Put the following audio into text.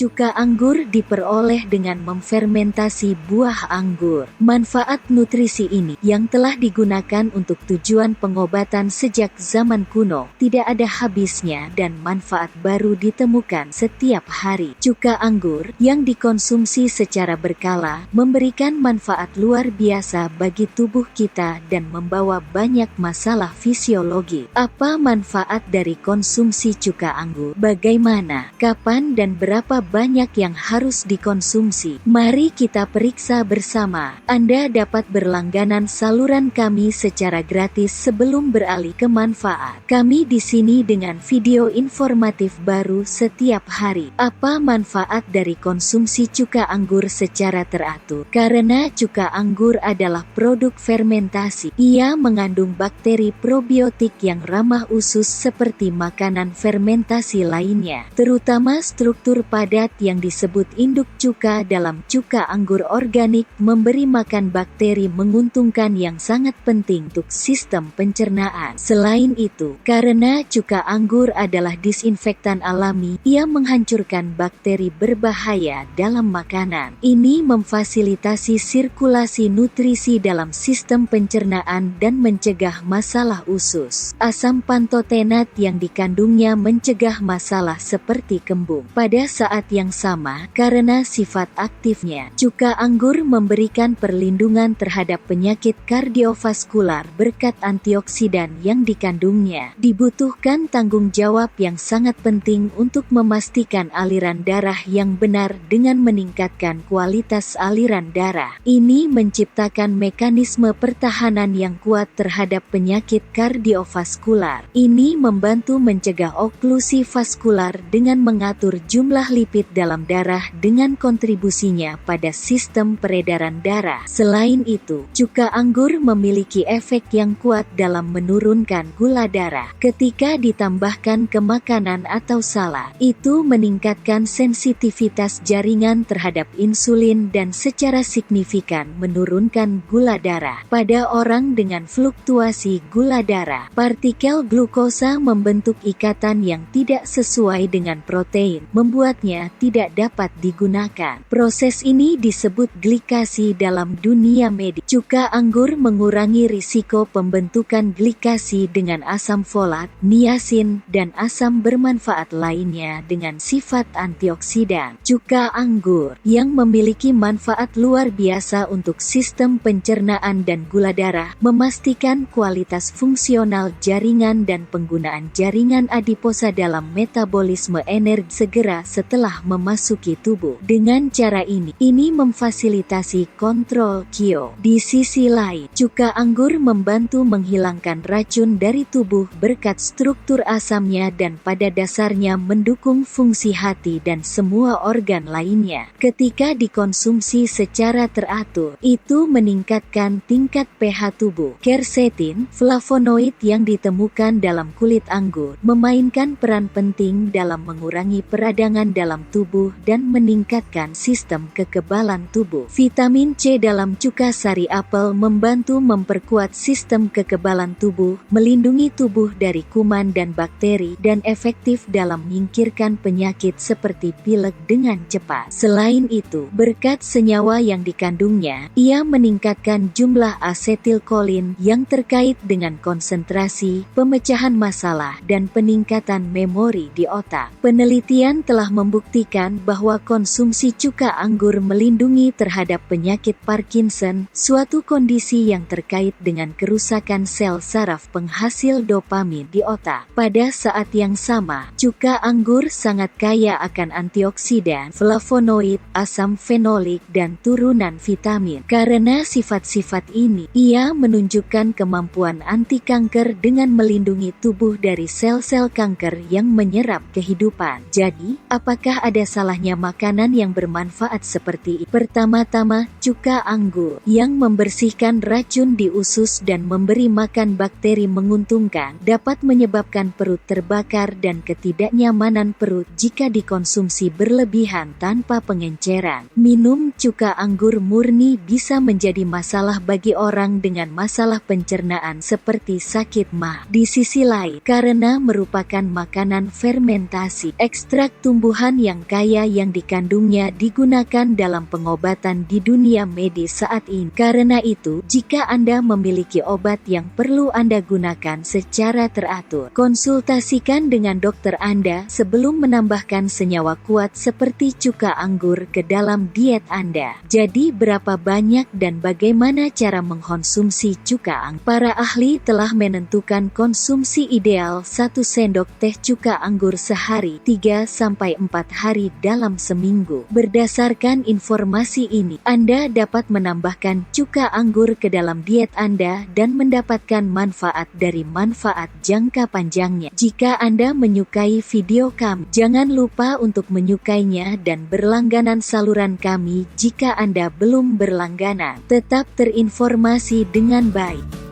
Cuka anggur diperoleh dengan memfermentasi buah anggur. Manfaat nutrisi ini, yang telah digunakan untuk tujuan pengobatan sejak zaman kuno, tidak ada habisnya dan manfaat baru ditemukan setiap hari. Cuka anggur yang dikonsumsi secara berkala memberikan manfaat luar biasa bagi tubuh kita dan membawa banyak masalah fisiologi. Apa manfaat dari konsumsi cuka anggur? Bagaimana, kapan dan berapa banyak yang harus dikonsumsi? Mari kita periksa bersama. Anda dapat berlangganan saluran kami secara gratis sebelum beralih ke manfaat. Kami di sini dengan video informatif baru setiap hari. Apa manfaat dari konsumsi cuka anggur secara teratur? Karena cuka anggur adalah produk fermentasi, ia mengandung bakteri probiotik yang ramah usus seperti makanan fermentasi lainnya, terutama struktur padat yang disebut induk cuka dalam cuka anggur organik memberi makan bakteri menguntungkan yang sangat penting untuk sistem pencernaan. Selain itu, karena cuka anggur adalah disinfektan alami, ia menghancurkan bakteri berbahaya dalam makanan. Ini memfasilitasi sirkulasi nutrisi dalam sistem pencernaan dan mencegah masalah usus. Asam pantotenat yang dikandungnya mencegah masalah seperti kembung. Pada saat yang sama, karena sifat aktifnya, cuka anggur memberikan perlindungan terhadap penyakit kardiovaskular berkat antioksidan yang dikandungnya. Dibutuhkan tanggung jawab yang sangat penting untuk memastikan aliran darah yang benar dengan meningkatkan kualitas aliran darah. Ini menciptakan mekanisme pertahanan yang kuat terhadap penyakit kardiovaskular. Ini membantu mencegah oklusi vaskular dengan mengatur jumlah lipid dalam darah dengan kontribusinya pada sistem peredaran darah. Selain itu, cuka anggur memiliki efek yang kuat dalam menurunkan gula darah. Ketika ditambahkan ke makanan atau salad, itu meningkatkan sensitivitas jaringan terhadap insulin dan secara signifikan menurunkan gula darah. Pada orang dengan fluktuasi gula darah, partikel glukosa membentuk ikatan yang tidak sesuai dengan protein, membuatnya tidak dapat digunakan. Proses ini disebut glikasi dalam dunia medis. Cuka anggur mengurangi risiko pembentukan glikasi dengan asam folat, niasin, dan asam bermanfaat lainnya dengan sifat antioksidan. Cuka anggur yang memiliki manfaat luar biasa untuk sistem pencernaan dan gula darah, memastikan kualitas fungsional jaringan dan penggunaan jaringan adiposa dalam metabolisme energi segera setelah memasuki tubuh. Dengan cara ini memfasilitasi kontrol KIO. Di sisi lain, cuka anggur membantu menghilangkan racun dari tubuh berkat struktur asamnya dan pada dasarnya mendukung fungsi hati dan semua organ lainnya. Ketika dikonsumsi secara teratur, itu meningkatkan tingkat pH tubuh. Quercetin, flavonoid yang ditemukan dalam kulit anggur, memainkan peran penting dalam mengurangi peradangan dalam tubuh dan meningkatkan sistem kekebalan tubuh. Vitamin C dalam cuka sari apel membantu memperkuat sistem kekebalan tubuh, melindungi tubuh dari kuman dan bakteri, dan efektif dalam menyingkirkan penyakit seperti pilek dengan cepat. Selain itu, berkat senyawa yang dikandungnya, ia meningkatkan jumlah asetilkolin yang terkait dengan konsentrasi, pemecahan masalah, dan peningkatan memori di otak. Penelitian telah membuktikan bahwa konsumsi cuka anggur melindungi terhadap penyakit Parkinson, suatu kondisi yang terkait dengan kerusakan sel saraf penghasil dopamin di otak. Pada saat yang sama, cuka anggur sangat kaya akan antioksidan, flavonoid, asam fenolik, dan turunan vitamin. Karena sifat-sifat ini, ia menunjukkan kemampuan anti kanker dengan melindungi tubuh dari sel-sel kanker yang menyerap kehidupan. Jadi, apakah ada salahnya makanan yang bermanfaat seperti ini? Pertama-tama, cuka anggur yang membersihkan racun di usus dan memberi makan bakteri menguntungkan dapat menyebabkan perut terbakar dan ketidaknyamanan perut jika dikonsumsi berlebihan tanpa pengenceran. Minum cuka anggur murni bisa menjadi masalah bagi orang dengan masalah pencernaan seperti sakit MAH. Di sisi lain, karena merupakan makanan fermentasi, ekstrak tumbuhan yang yang kaya yang dikandungnya digunakan dalam pengobatan di dunia medis saat ini. Karena itu, jika Anda memiliki obat yang perlu Anda gunakan secara teratur, konsultasikan dengan dokter Anda sebelum menambahkan senyawa kuat seperti cuka anggur ke dalam diet Anda. Jadi, berapa banyak dan bagaimana cara mengkonsumsi cuka anggur? Para ahli telah menentukan konsumsi ideal 1 sendok teh cuka anggur sehari 3-4 hari dalam seminggu. Berdasarkan informasi ini, Anda dapat menambahkan cuka anggur ke dalam diet Anda dan mendapatkan manfaat dari manfaat jangka panjangnya. Jika Anda menyukai video kami, jangan lupa untuk menyukainya dan berlangganan saluran kami jika Anda belum berlangganan. Tetap terinformasi dengan baik.